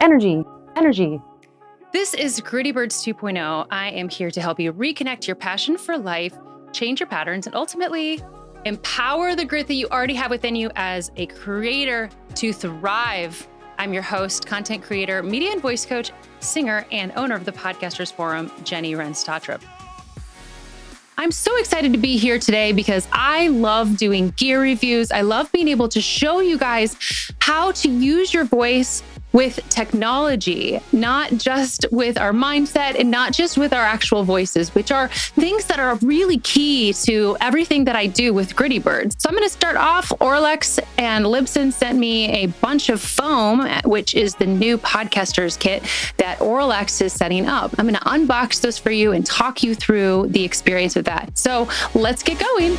energy, energy. This is Gritty Birds 2.0. I am here to help you reconnect your passion for life, change your patterns, and ultimately empower the grit that you already have within you as a creator to thrive. I'm your host, content creator, media and voice coach, singer, and owner of the Podcasters Forum, Jenny Renz-Totrup. I'm so excited to be here today because I love doing gear reviews. I love being able to show you guys how to use your voice with technology, not just with our mindset and not just with our actual voices, which are things that are really key to everything that I do with Gritty Birds. So I'm going to start off. Auralex and Libsyn sent me a bunch of foam, which is the new podcasters kit that Auralex is setting up. I'm going to unbox this for you and talk you through the experience with that. So let's get going.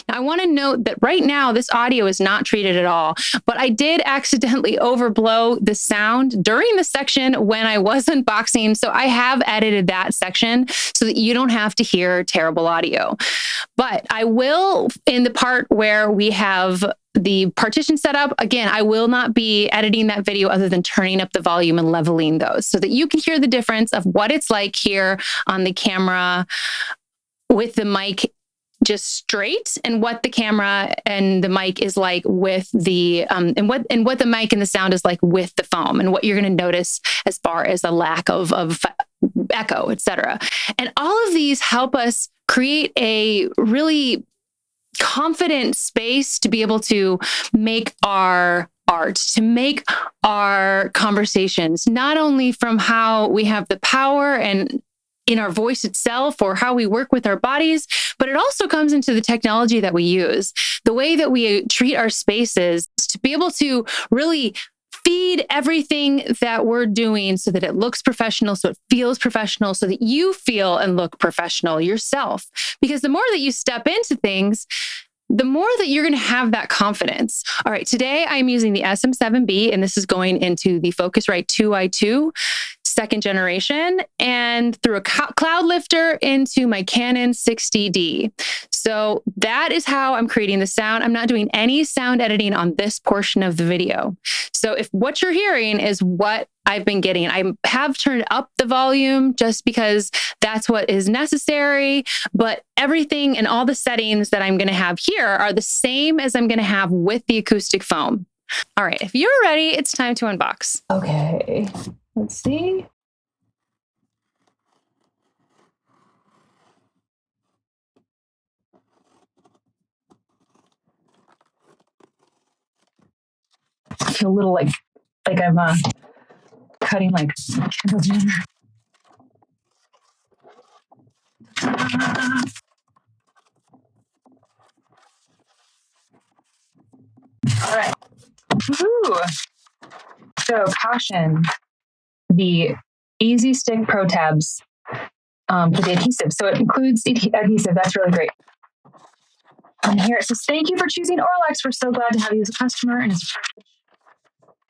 I want to note that right now, this audio is not treated at all, but I did accidentally overblow the sound during the section when I was unboxing. So I have edited that section so that you don't have to hear terrible audio. But I will, in the part where we have the partition set up, again, I will not be editing that video other than turning up the volume and leveling those so that you can hear the difference of what it's like here on the camera with the mic just straight, and what the camera and the mic is like with the and what the mic and the sound is like with the foam, and what you're going to notice as far as a lack of echo, etc. And all of these help us create a really confident space to be able to make our art, to make our conversations, not only from how we have the power and in our voice itself or how we work with our bodies, but it also comes into the technology that we use, the way that we treat our spaces to be able to really feed everything that we're doing so that it looks professional, so it feels professional, so that you feel and look professional yourself. Because the more that you step into things, the more that you're going to have that confidence. All right, today I'm using the SM7B, and this is going into the Focusrite 2i2 second generation, and through a cloud lifter into my Canon 60D. So that is how I'm creating the sound. I'm not doing any sound editing on this portion of the video. So if what you're hearing is what I've been getting, I have turned up the volume just because that's what is necessary, but everything and all the settings that I'm going to have here are the same as I'm going to have with the acoustic foam. All right, if you're ready, it's time to unbox. Okay, let's see. I feel a little like I'm cutting like Kendall Jenner. All right. Woo. So caution, the Easy Stick Pro tabs for the adhesive. So it includes adhesive. That's really great. And here it says, thank you for choosing Auralex. We're so glad to have you as a customer.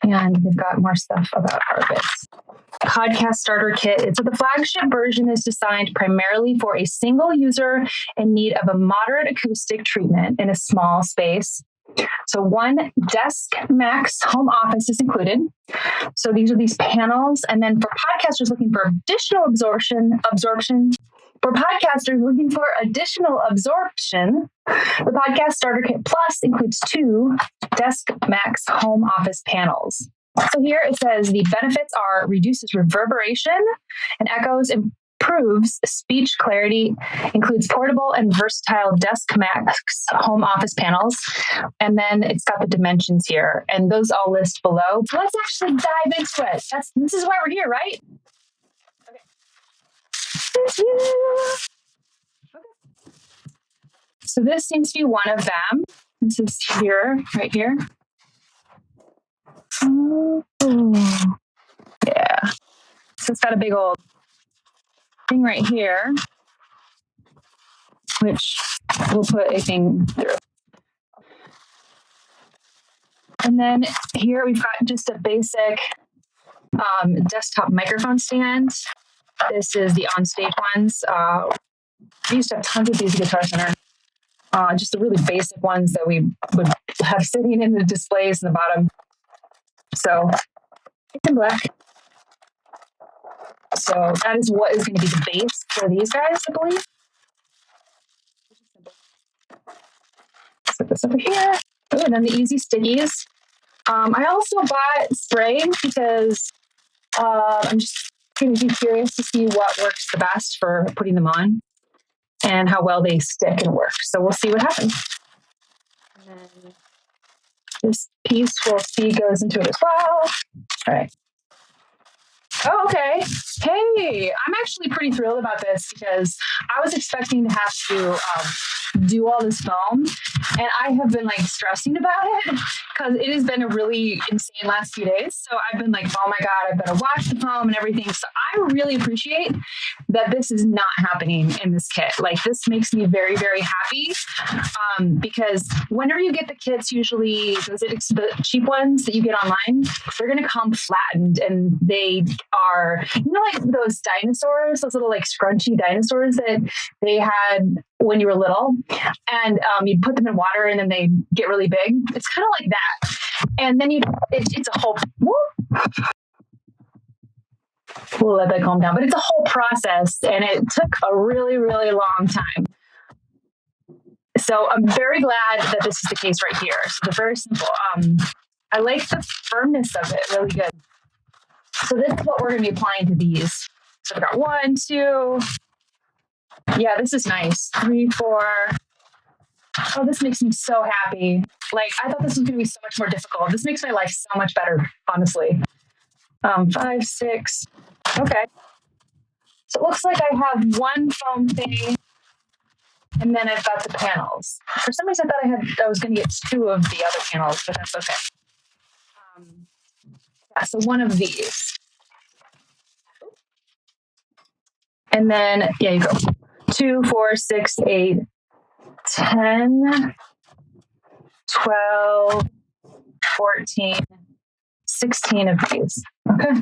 And they've got more stuff about carpets. Podcast starter kit. So the flagship version is designed primarily for a single user in need of a moderate acoustic treatment in a small space. So one desk max home office is included. So these are these panels. And then for podcasters looking for additional absorption, the Podcast Starter Kit Plus includes 2 Desk Max home office panels. So here it says the benefits are reduces reverberation and echoes, improves speech clarity, includes portable and versatile Desk Max home office panels. And then it's got the dimensions here, and those all list below. So let's actually dive into it. This is why we're here, right? Okay. So this seems to be one of them. This is here, right here. Oh, yeah. So it's got a big old thing right here, which we'll put a thing through. And then here we've got just a basic desktop microphone stand. This is the onstage ones. I used to have tons of these at Guitar Center. just the really basic ones that we would have sitting in the displays in the bottom. So it's in black. So that is what is going to be the base for these guys, I believe. Set this over here. Oh, and then the easy stickies. I also bought spray because I'm just going to be curious to see what works the best for putting them on and how well they stick and work. So we'll see what happens. And then this piece we'll see goes into it as well. All right. Oh, okay. Hey, I'm actually pretty thrilled about this because I was expecting to have to do all this foam, and I have been like stressing about it because it has been a really insane last few days. So I've been like, oh my God, I've got to wash the foam and everything. So I really appreciate that this is not happening in this kit. Like this makes me very, very happy because whenever you get the kits, usually the cheap ones that you get online, they're going to come flattened, and they are, like those dinosaurs, those little like scrunchy dinosaurs that they had when you were little, and you'd put them in water and then they get really big. It's kind of like that. And then it's a whole, we'll let that calm down, but it's a whole process, and it took a really, really long time. So I'm very glad that this is the case right here. So they're very simple. I like the firmness of it, really good. So this is what we're going to be applying to these. So I've got 1, 2. Yeah, this is nice. 3, 4. Oh, this makes me so happy. Like, I thought this was going to be so much more difficult. This makes my life so much better, honestly. 5, 6. Okay. So it looks like I have one foam thing, and then I've got the panels. For some reason, I thought I was going to get 2 of the other panels, but that's okay. Yeah, so one of these. And then, yeah, you go 2, 4, 6, 8, 10, 12, 14, 16 of these. Okay.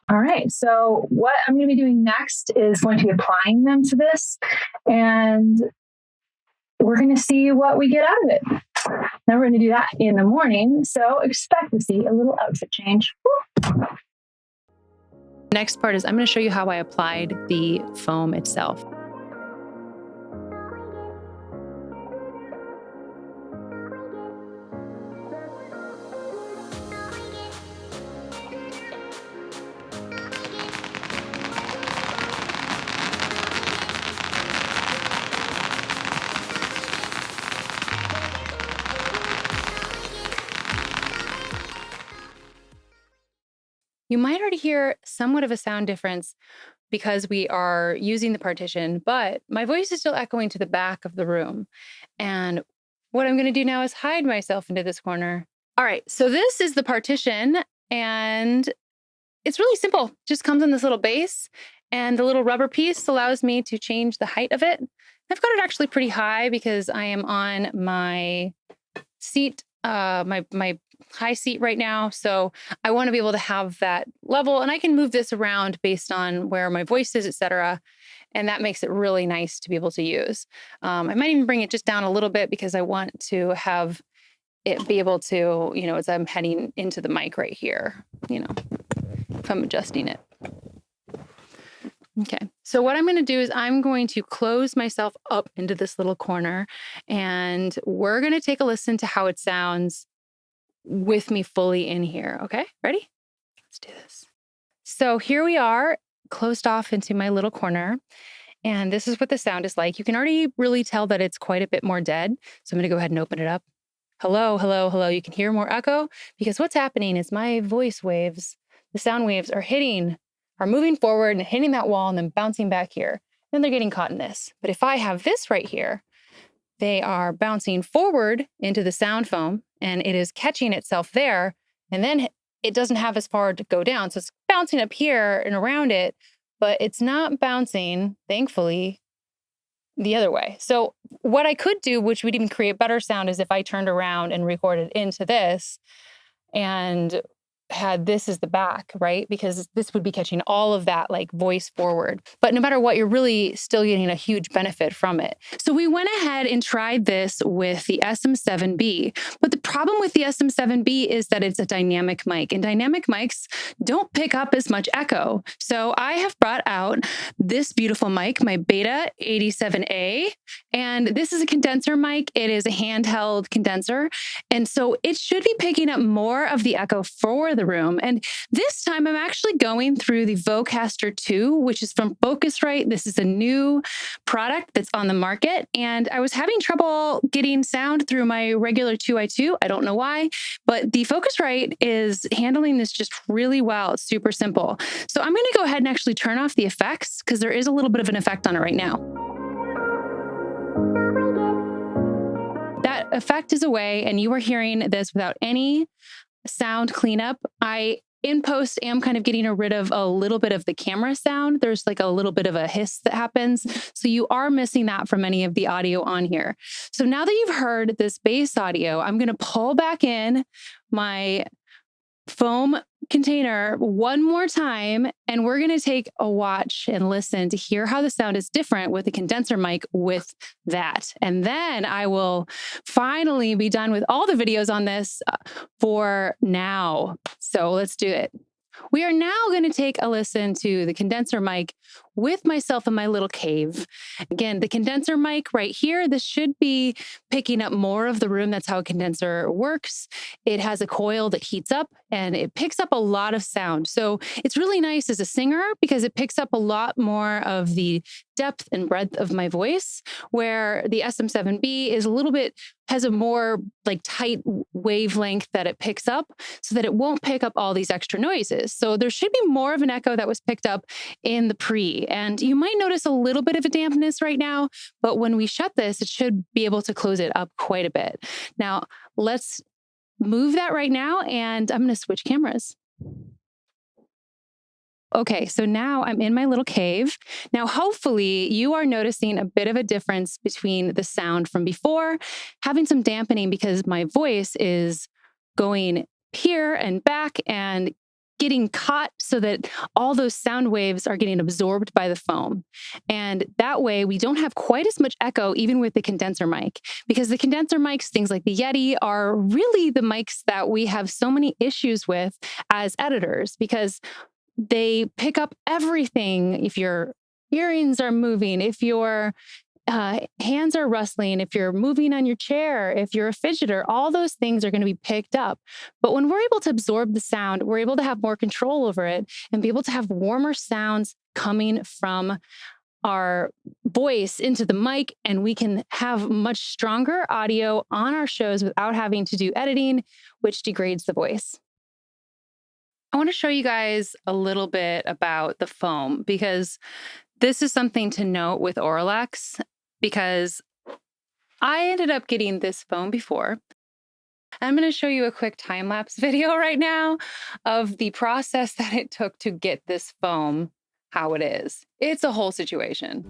All right. So what I'm going to be doing next is going to be applying them to this, and we're going to see what we get out of it. Now we're going to do that in the morning. So expect to see a little outfit change. Next part is I'm going to show you how I applied the foam itself. You might already hear somewhat of a sound difference because we are using the partition, but my voice is still echoing to the back of the room. And what I'm going to do now is hide myself into this corner. All right, so this is the partition, and it's really simple. It just comes on this little base, and the little rubber piece allows me to change the height of it. I've got it actually pretty high because I am on my seat, my high seat right now. So I want to be able to have that level, and I can move this around based on where my voice is, etc. And that makes it really nice to be able to use. I might even bring it just down a little bit because I want to have it be able to, as I'm heading into the mic right here, if I'm adjusting it. Okay, so what I'm going to do is I'm going to close myself up into this little corner, and we're going to take a listen to how it sounds with me fully in here. Okay, ready? Let's do this. So here we are, closed off into my little corner, and this is what the sound is like. You can already really tell that it's quite a bit more dead. So I'm going to go ahead and open it up. Hello, hello, hello. You can hear more echo because what's happening is my voice waves, the sound waves are moving forward and hitting that wall and then bouncing back here. Then they're getting caught in this. But if I have this right here, they are bouncing forward into the sound foam, and it is catching itself there, and then it doesn't have as far to go down. So it's bouncing up here and around it, but it's not bouncing, thankfully, the other way. So what I could do, which would even create better sound, is if I turned around and recorded into this, and had this as the back, right? Because this would be catching all of that like voice forward. But no matter what, you're really still getting a huge benefit from it. So we went ahead and tried this with the SM7B. But the problem with the SM7B is that it's a dynamic mic, and dynamic mics don't pick up as much echo. So I have brought out this beautiful mic, my Beta87A, and this is a condenser mic. It is a handheld condenser. And so it should be picking up more of the echo for the room. And this time I'm actually going through the Vocaster 2, which is from Focusrite. This is a new product that's on the market. And I was having trouble getting sound through my regular 2i2. I don't know why, but the Focusrite is handling this just really well. It's super simple. So I'm going to go ahead and actually turn off the effects because there is a little bit of an effect on it right now. That effect is away, and you are hearing this without any sound cleanup. I, in post, am kind of getting rid of a little bit of the camera sound. There's like a little bit of a hiss that happens. So you are missing that from any of the audio on here. So now that you've heard this bass audio, I'm going to pull back in my foam container one more time, and we're going to take a watch and listen to hear how the sound is different with the condenser mic with that. And then I will finally be done with all the videos on this for now. So let's do it. We are now going to take a listen to the condenser mic with myself in my little cave. Again, the condenser mic right here, this should be picking up more of the room. That's how a condenser works. It has a coil that heats up and it picks up a lot of sound. So it's really nice as a singer because it picks up a lot more of the depth and breadth of my voice, where the SM7B is a little bit, has a more like tight wavelength that it picks up so that it won't pick up all these extra noises. So there should be more of an echo that was picked up in the pre. And you might notice a little bit of a dampness right now, but when we shut this, it should be able to close it up quite a bit. Now, let's move that right now, and I'm going to switch cameras. Okay, so now I'm in my little cave. Now, hopefully you are noticing a bit of a difference between the sound from before, having some dampening because my voice is going here and back and getting caught so that all those sound waves are getting absorbed by the foam. And that way we don't have quite as much echo even with the condenser mic, because the condenser mics, things like the Yeti, are really the mics that we have so many issues with as editors, because they pick up everything. If your earrings are moving, if your hands are rustling, if you're moving on your chair, if you're a fidgeter, all those things are going to be picked up. But when we're able to absorb the sound, we're able to have more control over it and be able to have warmer sounds coming from our voice into the mic, and we can have much stronger audio on our shows without having to do editing, which degrades the voice. I want to show you guys a little bit about the foam, because this is something to note with Auralex, because I ended up getting this foam before. I'm going to show you a quick time-lapse video right now of the process that it took to get this foam how it is. It's a whole situation.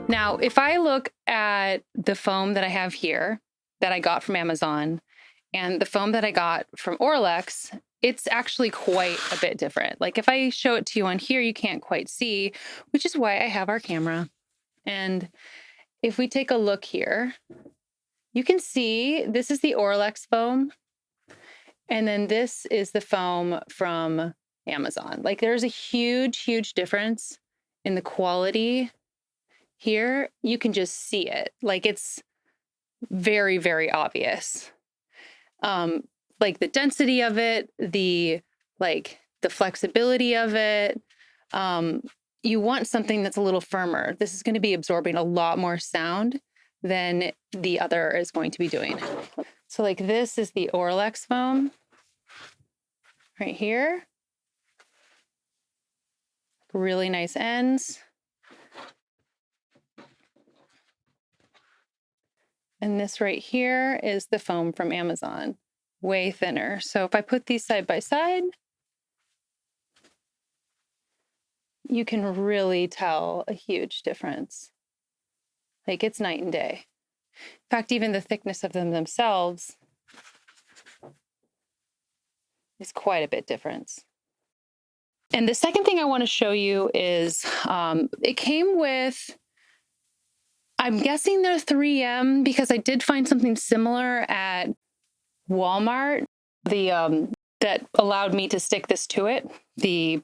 Now, if I look at the foam that I have here that I got from Amazon and the foam that I got from Auralex, it's actually quite a bit different. Like if I show it to you on here, you can't quite see, which is why I have our camera. And if we take a look here, you can see this is the Auralex foam. And then this is the foam from Amazon. Like there's a huge, huge difference in the quality. Here, you can just see it. Like it's very, very obvious. Like the density of it, the flexibility of it. You want something that's a little firmer. This is going to be absorbing a lot more sound than the other is going to be doing. So like this is the Auralex foam right here. Really nice ends. And this right here is the foam from Amazon, way thinner. So if I put these side by side, you can really tell a huge difference. Like it's night and day. In fact, even the thickness of them themselves is quite a bit different. And the second thing I want to show you is it came with, I'm guessing they're 3M because I did find something similar at Walmart. That allowed me to stick this to it, the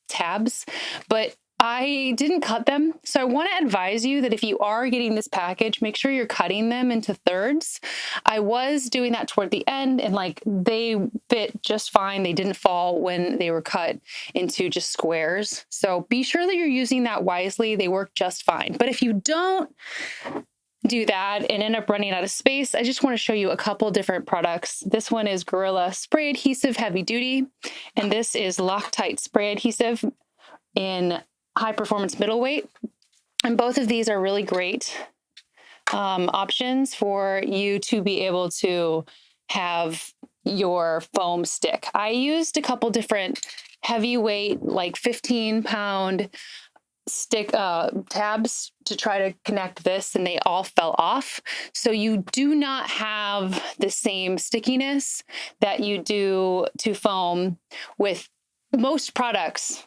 tabs, but I didn't cut them. So I want to advise you that if you are getting this package, make sure you're cutting them into thirds. I was doing that toward the end and like they fit just fine. They didn't fall when they were cut into just squares. So be sure that you're using that wisely. They work just fine. But if you don't do that and end up running out of space, I just want to show you a couple different products. This one is Gorilla Spray Adhesive Heavy Duty, and this is Loctite Spray Adhesive in high performance middleweight. And both of these are really great options for you to be able to have your foam stick. I used a couple different heavyweight, like 15-pound stick tabs to try to connect this, and they all fell off. So you do not have the same stickiness that you do to foam with most products.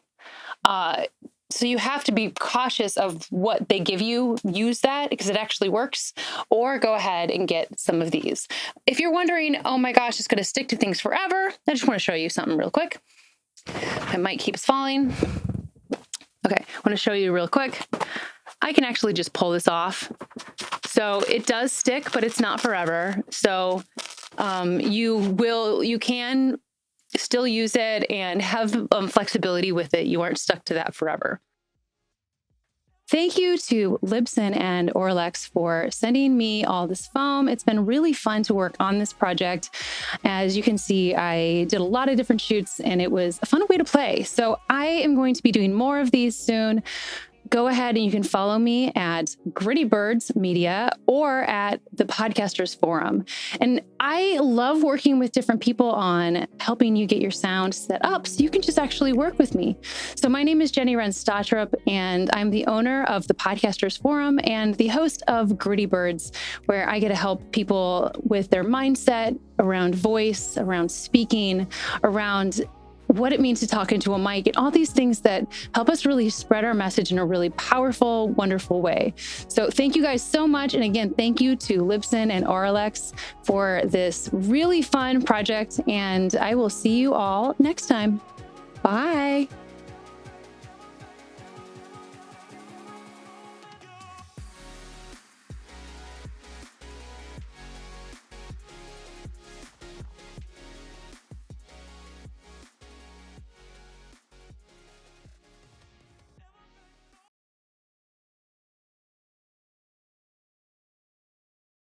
So you have to be cautious of what they give you. Use that because it actually works, or go ahead and get some of these. If you're wondering, oh my gosh, it's going to stick to things forever, I just want to show you something real quick. My mic keeps falling. Okay, I want to show you real quick. I can actually just pull this off. So it does stick, but it's not forever. So you can still use it and have flexibility with it. You aren't stuck to that forever. Thank you to Libsyn and Auralex for sending me all this foam. It's been really fun to work on this project. As you can see, I did a lot of different shoots and it was a fun way to play. So I am going to be doing more of these soon. Go ahead and you can follow me at Gritty Birds Media or at the Podcasters Forum. And I love working with different people on helping you get your sound set up so you can just actually work with me. So my name is Jenny Wren-Stotrup, and I'm the owner of the Podcasters Forum and the host of Gritty Birds, where I get to help people with their mindset around voice, around speaking, around what it means to talk into a mic, and all these things that help us really spread our message in a really powerful, wonderful way. So thank you guys so much. And again, thank you to Libsyn and Auralex for this really fun project. And I will see you all next time. Bye.